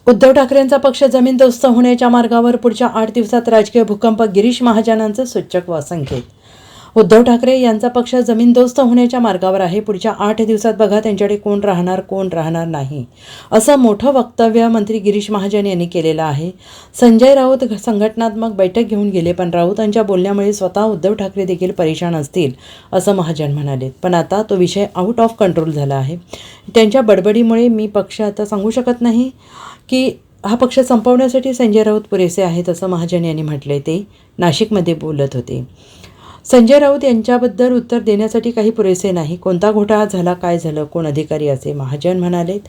उद्धव ठाकरेंचा पक्ष जमीनदोस्त होण्याच्या मार्गावर पुढच्या 8 दिवसात राजकीय भूकंप. गिरीश महाजनांचं सूचक संकेत. उद्धव ठाकरे यांचा पक्ष जमीनदोस्त होण्याच्या मार्गावर आहे. पुढच्या 8 दिवसात बघा त्यांच्याकडे कोण राहणार नाही, असं मोठं वक्तव्य मंत्री गिरीश महाजन यांनी केलेलं आहे. संजय राऊत संघटनात्मक बैठक घेऊन गेले, पण राऊतांच्या बोलण्यामुळे स्वतः उद्धव ठाकरे देखील परेशान असतील असं महाजन म्हणाले. पण आता तो विषय आउट ऑफ कंट्रोल झाला आहे. त्यांच्या बडबडीमुळे मी पक्ष आता सांगू शकत नाही की हा पक्ष संपवण्यासाठी संजय राऊत पुरेसे आहेत असं महाजन यांनी म्हटले. ते नाशिकमध्ये बोलत होते. संजय राऊत यांच्याबद्दल उत्तर देण्यासाठी काही पुरेसे नाही. कोणता घोटाळा झाला, काय झालं, कोण अधिकारी असे महाजन म्हणालेत.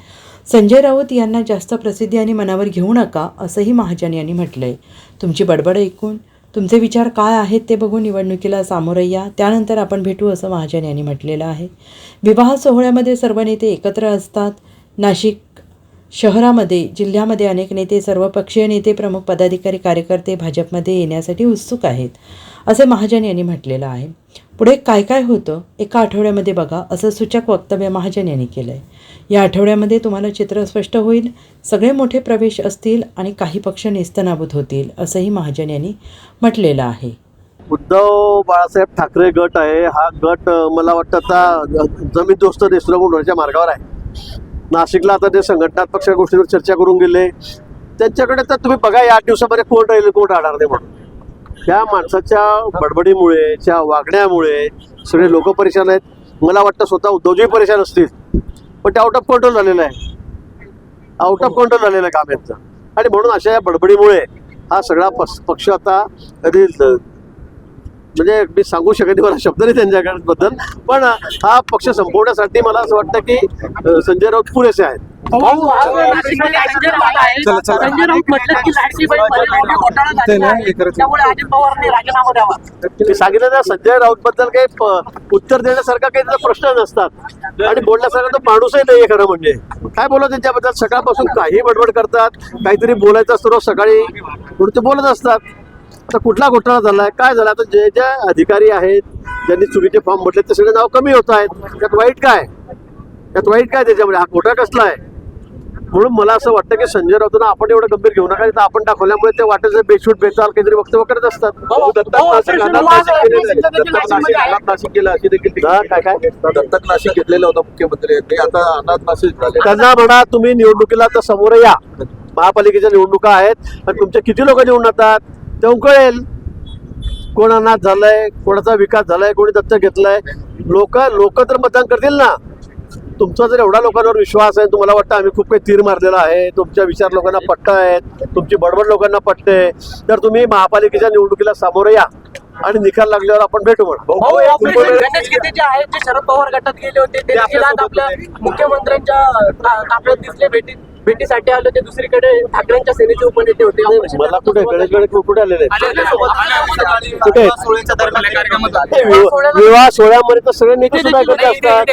संजय राऊत यांना जास्त प्रसिद्धी आणि मनावर घेऊ नका असंही महाजन यांनी म्हटलंय. तुमची बडबड ऐकून तुमचे विचार काय आहेत ते बघून निवडणुकीला सामोरं या, त्यानंतर आपण भेटू असं महाजन यांनी म्हटलेलं आहे. विवाह सोहळ्यामध्ये सर्व नेते एकत्र असतात. नाशिक शहरामध्ये जिल्ह्यामध्ये अनेक नेते, सर्वपक्षीय नेते, प्रमुख पदाधिकारी, कार्यकर्ते भाजपमध्ये येण्यासाठी उत्सुक आहेत असे महाजन यांनी म्हटलेलं आहे. पुढे काय काय होतं एका आठवड्यामध्ये बघा असं सूचक वक्तव्य महाजन यांनी केलं आहे. या आठवड्यामध्ये तुम्हाला चित्र स्पष्ट होईल. सगळे मोठे प्रवेश असतील आणि काही पक्ष नेस्तनाबूत होतील असंही महाजन यांनी म्हटलेलं आहे. उद्धव बाळासाहेब ठाकरे गट आहे. हा गट मला वाटतं आता जमीनदोस्त देशमुख होण्याच्या मार्गावर आहे. नाशिकला आता ते संघटनात्मक पक्ष गोष्टीवर चर्चा करून गेले. त्यांच्याकडे तर तुम्ही बघा या 8 दिवसामध्ये कोण राहील कोण राहणार नाही म्हणून. त्या माणसाच्या बडबडीमुळे, त्या वागण्यामुळे सगळे लोक परेशान आहेत. मला वाटतं स्वतः उद्धवजी परेशान असतील, पण ते आउट ऑफ कंट्रोल झालेलं आहे. आउट ऑफ कंट्रोल झालेलं आहे काम यांचं. आणि म्हणून अशा या बडबडीमुळे हा सगळा पक्ष आता कधी म्हणजे मी सांगू शकत नाही, मला शब्द नाही त्यांच्याबद्दल, पण हा पक्ष संपवण्यासाठी मला असं वाटतं की संजय राऊत पुरेसे आहेत. सांगितलं ना, संजय राऊत बद्दल काही उत्तर देण्यासारखा काही त्याचा प्रश्न नसतात आणि बोलण्यासारखा तो माणूसही नाहीये. खरं म्हणजे काय बोला त्यांच्याबद्दल, सकाळपासून काही बडबड करतात, काहीतरी बोलायचं असतं रोज सकाळी म्हणून ते बोलत असतात. तर कुठला घोटाळा झालाय, काय झाला, तर जे जे अधिकारी आहेत ज्यांनी चुकीचे फॉर्म भरले ते सगळे नाव कमी होत आहेत. त्यात वाईट काय, त्याच्यामध्ये हा घोटाळा कसला आहे. म्हणून मला असं वाटतं की संजय राऊतांना आपण एवढं गंभीर घेऊ नका. तर आपण दाखवल्यामुळे ते वाटेल बेछूट बेताल काहीतरी वक्तव्य करत असतात. दत्तक नाशिक घेतलेलं होतं मुख्यमंत्र्यांनी, आता अनाथ नाशिक झाले. त्यांना म्हणा तुम्ही निवडणुकीला तर समोर या. महापालिकेच्या निवडणुका आहेत आणि तुमचे किती लोक निवडून येतात तेव्हा कळेल कोण अनाथ झालंय, कोणाचा विकास झालाय, कोणी दत्तक घेतलाय. लोक तर मतदान करतील ना. तुमचा जर एवढा लोकांवर विश्वास आहे, तुम्हाला वाटतं आम्ही खूप काही तीर मारलेला आहे, तुमच्या विचार लोकांना पटत आहेत, तुमची बडबड लोकांना पटते, तर तुम्ही महापालिकेच्या निवडणुकीला सामोरं या आणि निकाल लागल्यावर आपण भेटू म्हणा. गणेश गीते जे आहेत ते शरद पवार गटात गेले होते, ते देखील आज आपल्या मुख्यमंत्र्यांच्या ताफ्यात दिसले, भेटीसाठी आले होते. दुसरीकडे ठाकरेंच्या सेनेचे उपनेते होते. मला कुठे गणेश कुठे आलेले कुठे विवाह सोहळ्यामध्ये तर सगळे नेते सुद्धा करत असतात.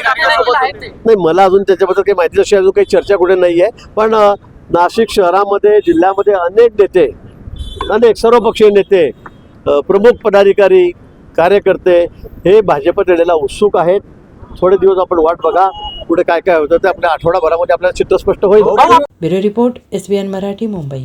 नाही, मला अजून त्याच्याबद्दल काही माहिती अशी अजून काही चर्चा कुठे नाहीये. पण नाशिक शहरामध्ये, जिल्ह्यामध्ये अनेक नेते, अनेक सर्वपक्षीय नेते, प्रमुख पदाधिकारी, कार्यकर्ते हे भाजपत येण्याला उत्सुक आहेत. थोडे दिवस आपण वाट बघा, पुढे काय काय होतं ते आपल्या आठवडाभरामध्ये आपल्याला चित्र स्पष्ट होईल. Bureau report, SBN Marathi, Mumbai.